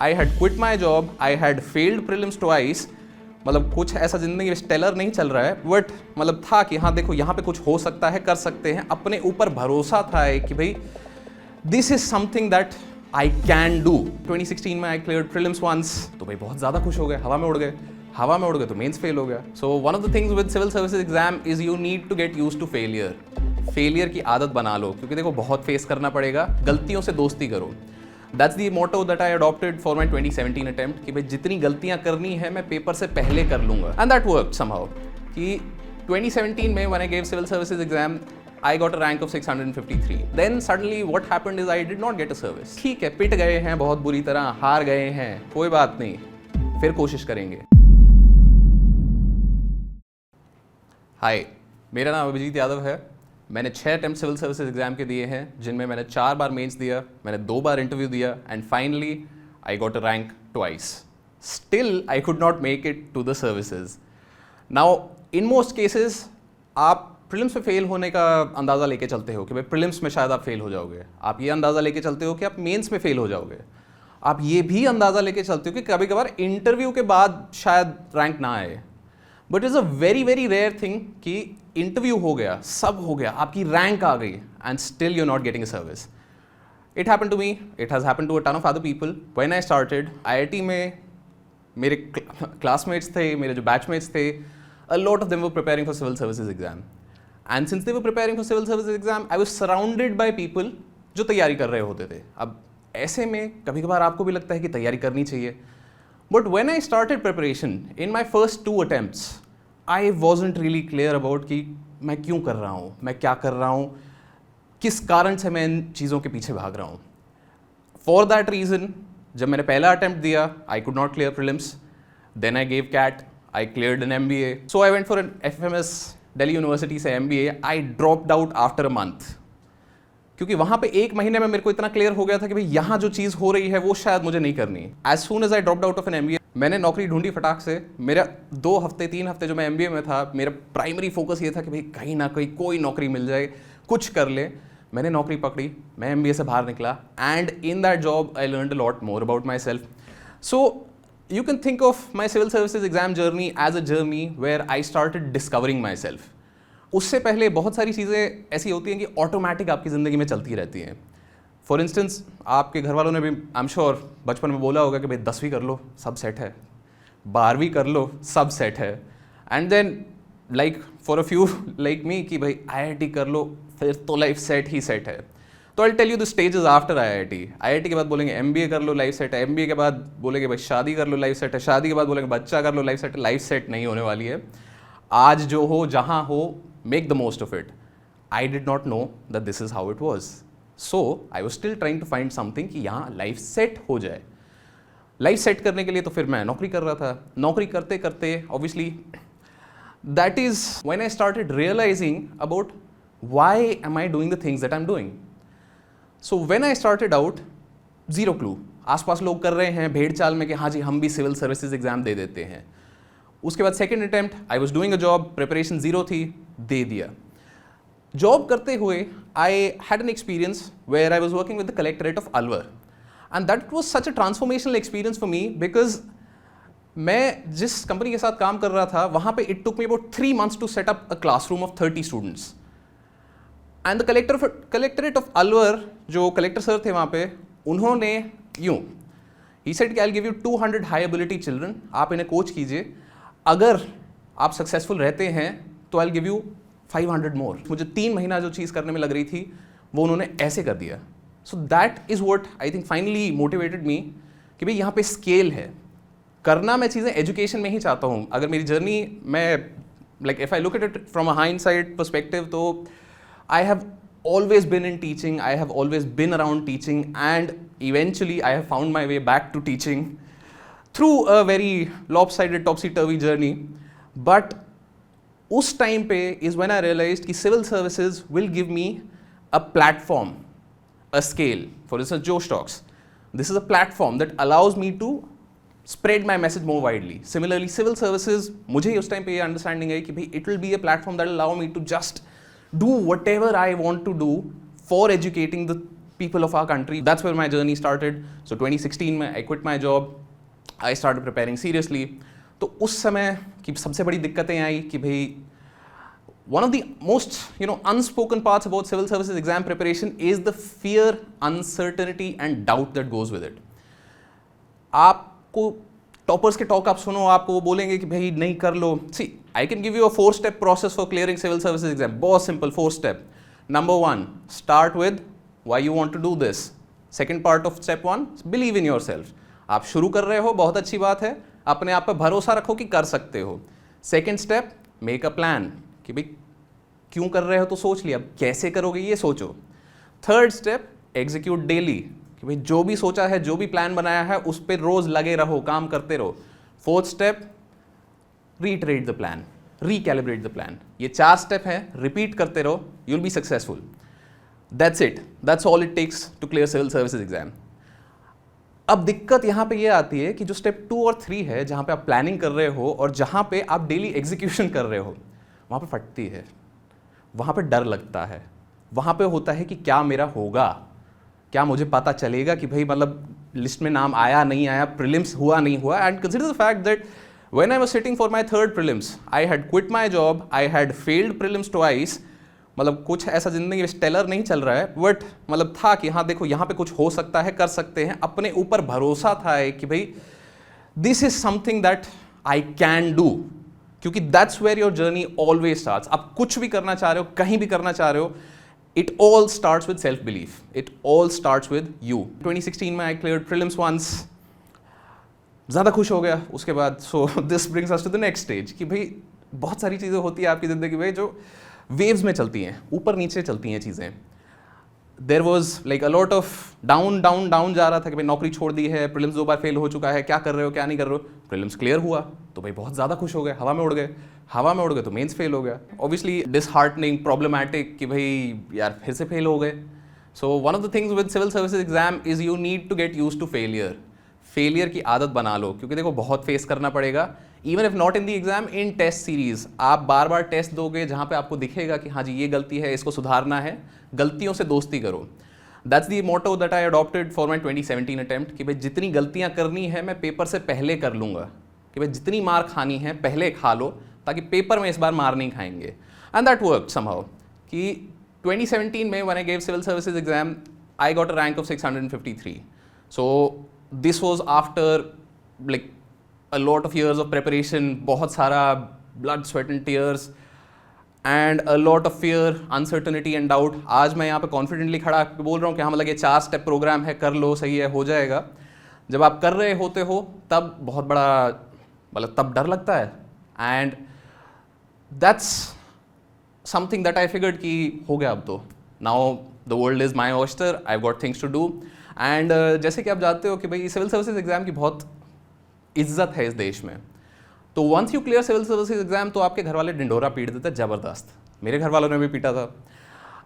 I had quit my job, I had failed prelims twice, मतलब कुछ ऐसा जिंदगी में स्टेलर नहीं चल रहा है, बट मतलब था कि हाँ देखो यहाँ पे कुछ हो सकता है, कर सकते हैं, अपने ऊपर भरोसा था कि भाई this is something that I can do. 2016 में आई क्लियर्ड प्रीलिम्स वंस, तो भाई बहुत ज़्यादा खुश हो गए, हवा में उड़ गए तो मेंस फेल हो गया। So one of the things with civil services exam is you need to get used to failure की आदत बना लो, क्योंकि देखो बहुत फेस करना पड़ेगा, गलतियों से दोस्ती करो। That's the motto that I adopted for my 2017 attempt कि भाई जितनी गलतियां करनी है मैं पेपर से पहले कर लूंगा, and that worked somehow। कि 2017 में when I gave civil services exam I got a rank of 653। Then suddenly what happened is I did not get a service। ठीक है, पिट गए हैं बहुत बुरी तरह, हार गए हैं, कोई बात नहीं, फिर कोशिश करेंगे। हाय, मेरा नाम अभिजीत यादव है। मैंने 6 अटेम्प्ट सिविल सर्विसेज एग्जाम के दिए हैं, जिनमें मैंने 4 बार मेंस दिया, मैंने 2 बार इंटरव्यू दिया, and finally I got a rank twice. Still I could not make it to the services. Now in most cases आप प्रीलिम्स में फेल होने का अंदाज़ा लेके चलते हो कि भाई प्रीलिम्स में शायद आप फेल हो जाओगे, आप ये अंदाज़ा लेके चलते हो कि आप मेंस में फेल हो जाओगे, आप ये भी अंदाज़ा लेके चलते हो कि कभी कभार इंटरव्यू के बाद शायद रैंक ना आए। But is a very very rare thing कि इंटरव्यू हो गया, सब हो गया, आपकी रैंक आ गई, and still you not getting a service. It happen to me, it has happen to a ton of other people. When I started IIT में मेरे क्लासमेट्स थे, मेरे जो बैचमेट्स थे, a lot of them were preparing for civil services exam, and since they were preparing for civil services exam I was surrounded by people जो तैयारी कर रहे होते थे। अब ऐसे में कभी कभार आपको भी लगता है कि तैयारी करनी चाहिए, but when I started preparation in my first 2 attempts I wasn't really clear about कि मैं क्यों कर रहा हूँ, मैं क्या कर रहा हूँ, किस कारण से मैं इन चीज़ों के पीछे भाग रहा हूँ। For that reason जब मैंने पहला attempt दिया I could not clear prelims, then I gave CAT, I cleared an MBA, so I went for an FMS Delhi University से MBA। I dropped out after a month क्योंकि वहाँ पे 1 महीने में मेरे को इतना क्लियर हो गया था कि भाई यहाँ जो चीज़ हो रही है वो शायद मुझे नहीं करनी। As soon as I dropped out of an MBA मैंने नौकरी ढूंढी फटाक से। मेरा 2 हफ्ते 3 हफ्ते जो मैं MBA में था, मेरा प्राइमरी फोकस ये था कि भाई कहीं ना कहीं कोई नौकरी मिल जाए, कुछ कर ले। मैंने नौकरी पकड़ी, मैं MBA से बाहर निकला, and in that job I learned a lot more about myself. So you can think of my civil services exam journey as a journey where I started discovering myself. उससे पहले बहुत सारी चीज़ें ऐसी होती हैं कि automatic आपकी ज़िंदगी में चलती रहती हैं। फॉर इंस्टेंस आपके घर वालों ने भी आई एम श्योर बचपन में बोला होगा कि भाई 10वीं कर लो सब सेट है, 12वीं कर लो सब सेट है, and then like for a few like me कि भाई IIT कर लो फिर तो लाइफ सेट ही सेट है। तो I tell you the stages after IIT के बाद बोलेंगे MBA कर लो लाइफ सेट है, MBA के बाद बोलेंगे भाई शादी कर लो लाइफ सेट है, शादी के बाद बोलेंगे बच्चा कर लो लाइफ सेट है। लाइफ सेट नहीं होने वाली है। आज जो हो जहाँ हो, make the most of it। I did not know that this is how it was, so I was still trying to find something कि यहाँ लाइफ सेट हो जाए। लाइफ सेट करने के लिए तो फिर मैं नौकरी कर रहा था। नौकरी करते करते obviously that is when I started realizing about why am I doing the things that I'm doing। So when I started out, zero clue, आसपास लोग कर रहे हैं भेड़ चाल में कि हाँ जी हम भी सिविल सर्विसेज एग्जाम दे देते हैं। उसके बाद second attempt I was doing a job, preparation 0 थी, दे दिया। जॉब करते हुए I had an experience where I was working with the collectorate of Alwar, and that was such a transformational experience for me, because मैं जिस company के साथ काम कर रहा था वहाँ पे it took me about 3 months to set up a classroom of 30 students, and the collectorate of Alwar जो कलेक्टर सर थे वहाँ पे, उन्होंने यूँ ही सेड कि I will give you 200 high ability children, आप इन्हें कोच कीजिए, अगर आप सक्सेसफुल रहते हैं तो आई विल गिव यू 500 मोर। मुझे 3 महीना जो चीज़ करने में लग रही थी वो उन्होंने ऐसे कर दिया। So that is what I think finally motivated me कि भाई यहाँ पे स्केल है। करना मैं चीज़ें एजुकेशन में ही चाहता हूँ। अगर मेरी जर्नी मैं like if I look at it from a hindsight perspective, तो I have always been in teaching, I have always been around teaching, and eventually I have found my way back to teaching through a very lopsided topsy-turvy journey। But उस time पे is when I realized कि civil services will give me a platform, a scale। For instance, Josh Talks, this is a platform that allows me to spread my message more widely। Similarly, civil services, मुझे उस time पे ये understanding है कि भाई it will be a platform that will allow me to just do whatever I want to do for educating the people of our country. That's where my journey started. So 2016 में I quit my job. I started preparing seriously. तो उस समय की सबसे बड़ी दिक्कतें आई कि भाई one of the most unspoken parts about civil services exam preparation is the fear, uncertainty and doubt that goes with it. आपको टॉपर्स के टॉक आप सुनो, आपको वो बोलेंगे कि भाई नहीं कर लो. See I can give you a 4-step process for clearing civil services exam. बहुत simple 4-step. Number 1, start with why you want to do this. Second part of step 1, believe in yourself. आप शुरू कर रहे हो, बहुत अच्छी बात है, अपने आप पर भरोसा रखो कि कर सकते हो. Second step, make a plan कि भाई क्यों कर रहे हो तो सोच लिया, अब कैसे करोगे ये सोचो. थर्ड स्टेप, एग्जीक्यूट डेली कि भाई जो भी सोचा है, जो भी प्लान बनाया है उस पर रोज लगे रहो, काम करते रहो. Fourth step, reiterate the plan, recalibrate the plan. ये 4 स्टेप हैं, रिपीट करते रहो, you will be successful. That's it, that's all it takes to clear civil services exam. अब दिक्कत यहाँ पे ये आती है कि जो स्टेप 2 और 3 है, जहाँ पे आप प्लानिंग कर रहे हो और जहाँ पे आप डेली एग्जीक्यूशन कर रहे हो, वहाँ पे फटती है, वहाँ पे डर लगता है, वहाँ पे होता है कि क्या मेरा होगा, क्या मुझे पता चलेगा कि भाई मतलब लिस्ट में नाम आया नहीं आया, प्रीलिम्स हुआ नहीं हुआ. And consider the fact that when I was sitting for my third prelims, I had quit my job, I had failed prelims twice. मतलब कुछ ऐसा जिंदगी में स्टेलर नहीं चल रहा है, बट मतलब था कि हाँ देखो यहाँ पे कुछ हो सकता है, कर सकते हैं. अपने ऊपर भरोसा था कि भाई this is something that I can do, क्योंकि that's where your journey always starts. आप कुछ भी करना चाह रहे हो, कहीं भी करना चाह रहे हो, it all starts with self belief, it all starts with you. 2016 में आई क्लियर्ड प्रीलिम्स वंस, ज़्यादा खुश हो गया उसके बाद. So this brings us to the next stage कि भाई बहुत सारी चीज़ें होती है आपकी ज़िंदगी में जो वेव्स में चलती हैं, ऊपर नीचे चलती हैं चीज़ें. There was like a lot of down down down जा रहा था कि भाई नौकरी छोड़ दी है, प्रीलिम्स 2 बार फेल हो चुका है, क्या कर रहे हो क्या नहीं कर रहे हो. प्रीलिम्स क्लियर हुआ तो भाई बहुत ज़्यादा खुश हो गए, हवा में उड़ गए. हवा में उड़ गए तो मेंस फेल हो गया. ऑब्वियसली डिसहार्टनिंग, प्रॉब्लमैटिक कि भाई यार फिर से फेल हो गए. So one of the things with civil services exam is you need to get use to failure. Failure की आदत बना लो, क्योंकि देखो बहुत फेस करना पड़ेगा. Even if not in the exam, in test series आप बार बार टेस्ट दोगे जहाँ पे आपको दिखेगा कि हाँ जी ये गलती है, इसको सुधारना है. गलतियों से दोस्ती करो. That's the motto that I adopted for my 2017 attempt कि भाई जितनी गलतियाँ करनी है मैं पेपर से पहले कर लूँगा, कि भाई जितनी मार खानी है पहले खा लो, ताकि पेपर में इस बार मार नहीं खाएंगे. एंड दैट वर्कड समहाउ कि 2017 में when I gave civil services exam, I got a rank of 653. So this was after like a lot of years of preparation, बहुत सारा blood, sweat and tears and a lot of fear, uncertainty and doubt. आज मैं यहाँ पे confidently खड़ा बोल रहा हूँ कि हाँ मतलब ये 4 स्टेप प्रोग्राम है, कर लो, सही है, हो जाएगा. जब आप कर रहे होते हो तब बहुत बड़ा मतलब तब डर लगता है. And that's something that I figured कि हो गया अब तो. Now the world is my oyster, I got things to do. And जैसे कि आप जानते हो कि भाई सिविल सर्विसेज एग्जाम की बहुत इज्जत है इस देश में. तो once you clear civil services exam तो आपके घर वाले ढिंडोरा पीट देते हैं ज़बरदस्त. मेरे घर वालों ने भी पीटा था.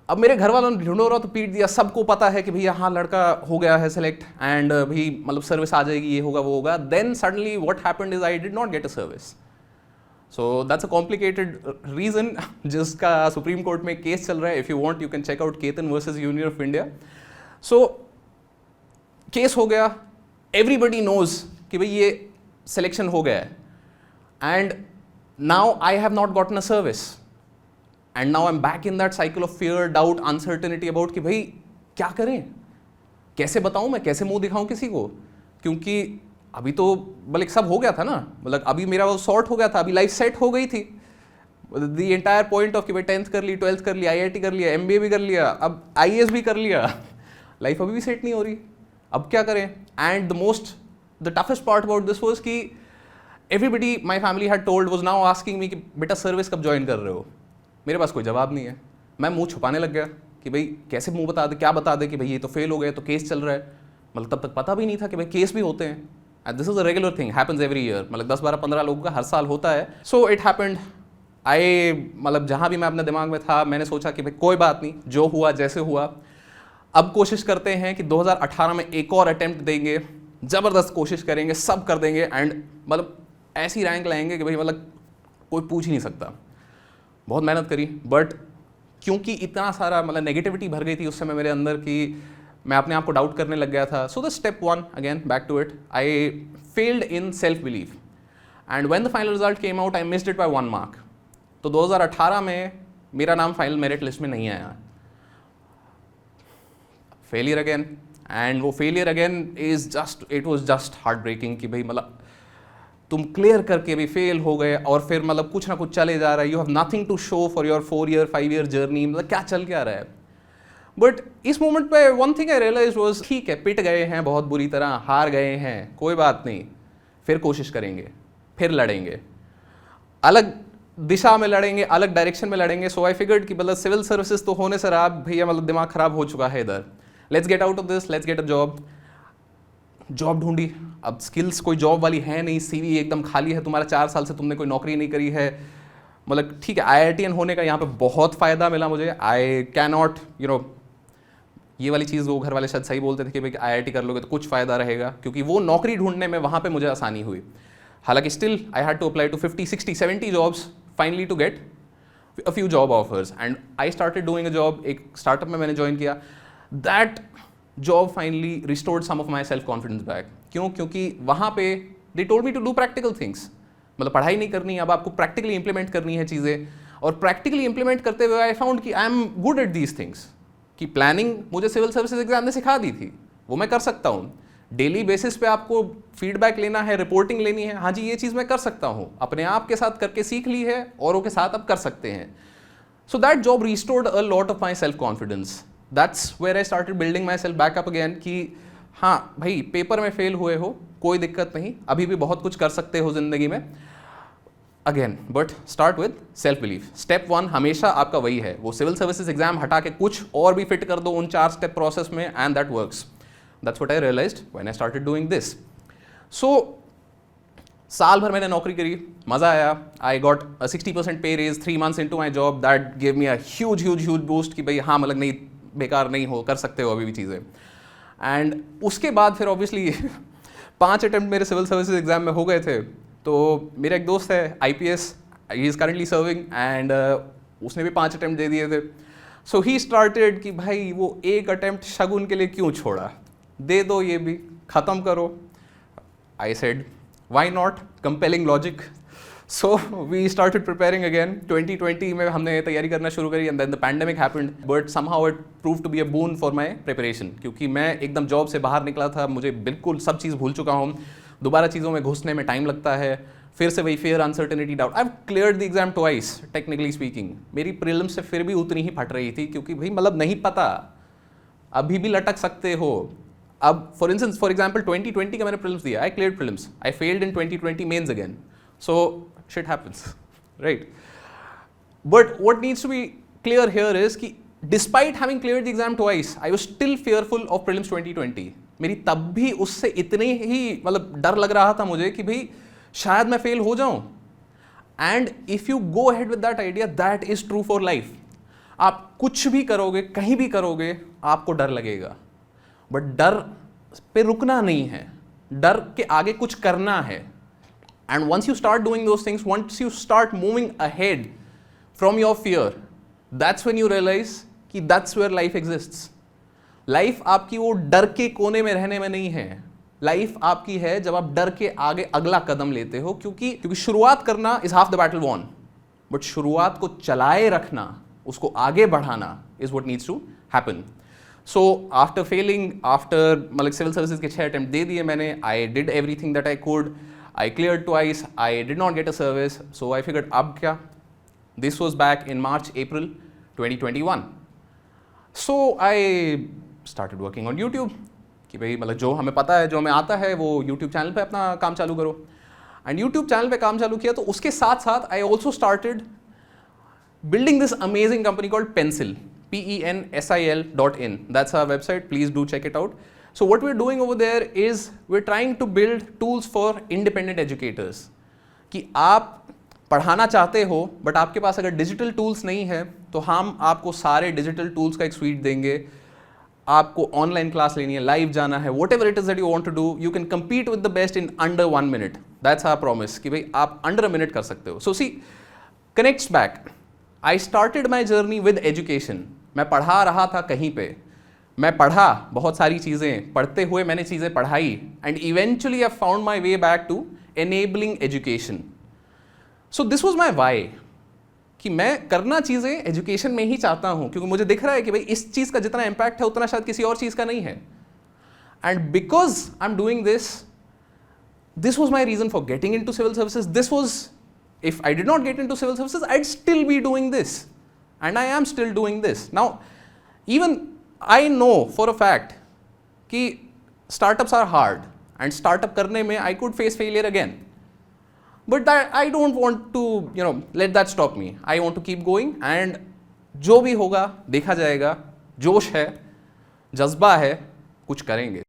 अब मेरे घर वालों ने ढिंडोरा तो पीट दिया, सबको पता है कि भैया हाँ लड़का हो गया है सेलेक्ट एंड भी मतलब सर्विस आ जाएगी, ये होगा वो होगा. Then suddenly what happened is I did not get a service. So that's a complicated reason जिसका सुप्रीम कोर्ट में केस चल रहा है. If you want you can check out Ketan versus Union of India. So case हो गया, everybody knows कि भाई ये सिलेक्शन हो गया है. And now I have not gotten a service and now I am back in that cycle of fear, doubt, uncertainty about कि भाई क्या करें, कैसे बताऊं मैं, कैसे मुंह दिखाऊं किसी को. क्योंकि अभी तो मतलब सब हो गया था ना, मतलब अभी मेरा वो सॉर्ट हो गया था, अभी लाइफ सेट हो गई थी. द एंटायर पॉइंट ऑफ कि भाई 10th कर ली, 12th कर लिया, IIT कर लिया, MBA भी कर लिया, अब IAS भी कर लिया, लाइफ अभी भी सेट नहीं हो रही, अब क्या करें. And the toughest part about this was कि everybody my family had told was now asking me कि बेटा सर्विस कब ज्वाइन कर रहे हो. मेरे पास कोई जवाब नहीं है. मैं मुंह छुपाने लग गया कि भाई कैसे मुंह बता दे, क्या बता दे कि भाई ये तो फेल हो गए, तो केस चल रहा है. मतलब तब तक पता भी नहीं था कि भाई केस भी होते हैं. And this is a regular thing, happens every year. मतलब 10, 12, 15 लोगों का हर साल होता है. So it happened. आई मतलब जहाँ भी मैं अपने दिमाग में था मैंने सोचा कि भाई कोई बात नहीं, जो हुआ जैसे हुआ. अब कोशिश करते हैं कि 2018 में एक और अटेम्प्ट देंगे, ज़बरदस्त कोशिश करेंगे, सब कर देंगे एंड मतलब ऐसी रैंक लाएंगे कि भाई मतलब कोई पूछ ही नहीं सकता. बहुत मेहनत करी, बट क्योंकि इतना सारा मतलब नेगेटिविटी भर गई थी उस समय मेरे अंदर कि मैं अपने आप को डाउट करने लग गया था. So the step 1 again back to it, I failed in self belief and when the final result came out I missed it by 1 mark. तो 2018 में मेरा नाम फाइनल मेरिट लिस्ट में नहीं आया. फेलियर अगेन, एंड वो failure again it was just heart breaking कि भाई मतलब तुम क्लियर करके भी फेल हो गए और फिर मतलब कुछ ना कुछ चले जा रहा है. You have nothing to show for your 4 year 5 year journey. मतलब क्या चल क्या रहा है. बट इस मोमेंट पे one thing I realize was, ठीक है पिट गए हैं बहुत बुरी तरह, हार गए हैं, कोई बात नहीं, फिर कोशिश करेंगे, फिर लड़ेंगे, अलग दिशा में लड़ेंगे, अलग डायरेक्शन में लड़ेंगे. सो आई फिगर्ड कि मतलब सिविल सर्विसेज तो होने से रहा भैया, मतलब दिमाग खराब हो चुका है इधर. Let's get out of this, let's get a job. Job ढूंढी. अब स्किल्स कोई जॉब वाली है नहीं, सीवी एकदम खाली है तुम्हारा, 4 साल से तुमने कोई नौकरी नहीं करी है. मतलब ठीक है, IITian होने का यहाँ पे बहुत फ़ायदा मिला मुझे. आई कैन नॉट ये वाली चीज़ वो घर वाले शायद सही बोलते थे कि भाई IIT कर लोगे तो कुछ फ़ायदा रहेगा, क्योंकि वो नौकरी ढूंढने में वहाँ पे मुझे आसानी हुई. हालांकि still I had to apply to 50, 60, 70 jobs finally to get a few job offers. And I started doing a job. एक स्टार्टअप में मैंने ज्वाइन किया. That job finally restored some of my self confidence back. क्यों? क्योंकि वहाँ पे they told me to do practical things. मतलब पढ़ाई नहीं करनी, अब आपको प्रैक्टिकली इंप्लीमेंट करनी है चीज़ें. और प्रैक्टिकली इंप्लीमेंट करते हुए आई फाउंड कि I am good at these things. कि प्लानिंग मुझे सिविल सर्विसेज एग्जाम ने सिखा दी थी, वो मैं कर सकता हूँ. डेली बेसिस पे आपको फीडबैक लेना है, रिपोर्टिंग लेनी है, हाँ जी ये चीज़ मैं कर सकता हूँ. अपने आप के साथ करके सीख ली है, औरों के साथ अब कर सकते हैं. So that job restored a lot of my self confidence. That's where I started building my self back up again. कि हाँ भाई पेपर में फेल हुए हो कोई दिक्कत नहीं, अभी भी बहुत कुछ कर सकते हो ज़िंदगी में. Again but start with self belief. Step 1 हमेशा आपका वही है, वो सिविल सर्विसेज एग्जाम हटा के कुछ और भी फिट कर दो उन 4 स्टेप प्रोसेस में, and that works. That's what I realised when I started doing this. So साल भर मैंने नौकरी करी, मज़ा आया. आई got a 60% pay raise 3 months into my job. That give me a huge boost कि भाई हाँ मतलब नहीं, बेकार नहीं हो, कर सकते हो अभी भी चीज़ें. एंड उसके बाद फिर ऑब्वियसली 5 अटेम्प्ट मेरे सिविल सर्विसेज एग्जाम में हो गए थे. तो मेरा एक दोस्त है IPS, he is currently serving, and उसने भी 5 अटेम्प्ट दे दिए थे. सो ही स्टार्टेड कि भाई वो एक अटेम्प्ट शगुन के लिए क्यों छोड़ा, दे दो ये भी, ख़त्म करो. I said why not, compelling logic. So we started preparing again. 2020 में हमने तैयारी करना शुरू करी, and then the pandemic happened, but somehow it prove to be a boon for my preparation. क्योंकि मैं एकदम जॉब से बाहर निकला था, मुझे बिल्कुल सब चीज़ भूल चुका हूँ. दोबारा चीज़ों में घुसने में टाइम लगता है, फिर से वही fear, uncertainty, doubt. I have cleared the exam twice technically speaking. मेरी प्रीलिम्स से फिर भी उतनी ही फट रही थी, क्योंकि भाई मतलब नहीं पता, अभी भी लटक सकते हो. अब फॉर एग्जाम्पल 2020 का मैंने प्रीलिम्स दिया, I cleared prelims, I failed in 2020 mains again. So shit happens, right? But what needs to be clear here is कि despite having cleared the exam twice, I was still fearful of prelims 2020. मेरी तब भी उससे इतने ही मतलब डर लग रहा था मुझे कि भाई शायद मैं फेल हो जाऊं. And if you go ahead with that idea, that is true for life. आप कुछ भी करोगे, कहीं भी करोगे, आपको डर लगेगा, बट डर पे रुकना नहीं है, डर के आगे कुछ करना है. And once you start doing those things, once you start moving ahead from your fear, that's when you realize कि that's where life exists. Life आपकी वो डर के कोने में रहने में नहीं है. Life आपकी है जब आप डर के आगे अगला कदम लेते हो, क्योंकि शुरुआत करना is half the battle won, but शुरुआत को चलाए रखना, उसको आगे बढ़ाना is what needs to happen. So after failing, after मतलब सिविल सर्विसेज के 6 अटेम्प्ट दे दिए मैंने, I did everything that I could. I cleared twice, I did not get a service, so I figured अब क्या. This was back in March, April 2021. So I started working on YouTube. कि भाई मतलब जो हमें पता है, जो हमें आता है, वो YouTube चैनल पे अपना काम चालू करो. And YouTube चैनल पे काम चालू किया, तो उसके साथ साथ I also started building this amazing company called Pencil, pensil.in. That's our website, please do check it out. So what we're doing over there is we're trying to build tools for independent educators. कि आप पढ़ाना चाहते हो but आपके पास अगर digital tools नहीं है, तो हम आपको सारे डिजिटल टूल्स का एक स्वीट देंगे. आपको ऑनलाइन क्लास लेनी है, लाइव जाना है, whatever it is that you want to do, you can compete with the best in under 1 minute. That's our promise कि भाई आप अंडर अ मिनट कर सकते हो. So see connects back. I started my journey with education. मैं पढ़ा रहा था कहीं पे, मैं पढ़ा बहुत सारी चीज़ें, पढ़ते हुए मैंने चीज़ें पढ़ाई, and eventually I found my way back to enabling education. So this was my why, कि मैं करना चीज़ें एजुकेशन में ही चाहता हूँ, क्योंकि मुझे दिख रहा है कि भाई इस चीज़ का जितना इम्पैक्ट है उतना शायद किसी और चीज़ का नहीं है. And because I am doing this was my reason for getting into civil services. This was, if I did not get into civil services, I'd still be doing this. And I am still doing this. Now, even I know for a fact कि startups are hard, and startup करने में I could face failure again. But I don't want to, let that stop me. I want to keep going, and जो भी होगा देखा जाएगा. जोश है, जज्बा है, कुछ करेंगे.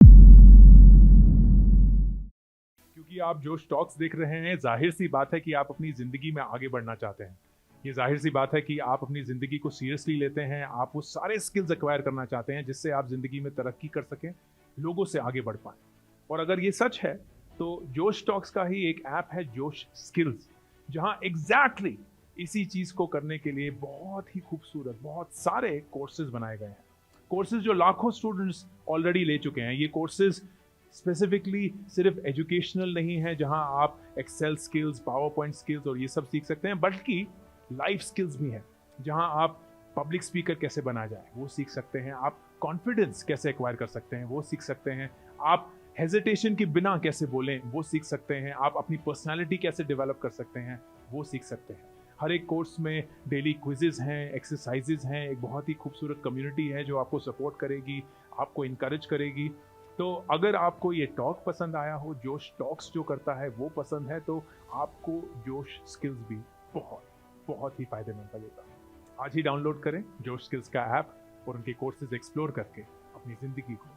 क्योंकि आप जोश टॉक्स देख रहे हैं, जाहिर सी बात है कि आप अपनी ज़िंदगी में आगे बढ़ना चाहते हैं. ये जाहिर सी बात है कि आप अपनी ज़िंदगी को सीरियसली लेते हैं. आप वो सारे स्किल्स एक्वायर करना चाहते हैं जिससे आप ज़िंदगी में तरक्की कर सकें, लोगों से आगे बढ़ पाएं. और अगर ये सच है तो जोश टॉक्स का ही एक ऐप है जोश स्किल्स, जहां एग्जैक्टली इसी चीज़ को करने के लिए बहुत ही खूबसूरत बहुत सारे कोर्सेज बनाए गए हैं. कोर्सेज जो लाखों स्टूडेंट्स ऑलरेडी ले चुके हैं. ये कोर्सेज स्पेसिफिकली सिर्फ एजुकेशनल नहीं है जहां आप Excel skills, PowerPoint skills और ये सब सीख सकते हैं, बल्कि लाइफ स्किल्स भी हैं जहां आप पब्लिक स्पीकर कैसे बना जाए वो सीख सकते हैं. आप कॉन्फिडेंस कैसे एक्वायर कर सकते हैं वो सीख सकते हैं. आप हेजिटेशन के बिना कैसे बोलें वो सीख सकते हैं. आप अपनी पर्सनालिटी कैसे डेवलप कर सकते हैं वो सीख सकते हैं. हर एक कोर्स में डेली क्विजेज हैं, एक्सरसाइजेज हैं, एक बहुत ही खूबसूरत कम्युनिटी है जो आपको सपोर्ट करेगी, आपको इनकरेज करेगी. तो अगर आपको ये टॉक पसंद आया हो, जोश टॉक्स जो करता है वो पसंद है, तो आपको जोश स्किल्स भी बहुत बहुत ही फायदेमंद लगेगा. आज ही डाउनलोड करें जोश स्किल्स का ऐप और उनके कोर्सेज एक्सप्लोर करके अपनी ज़िंदगी को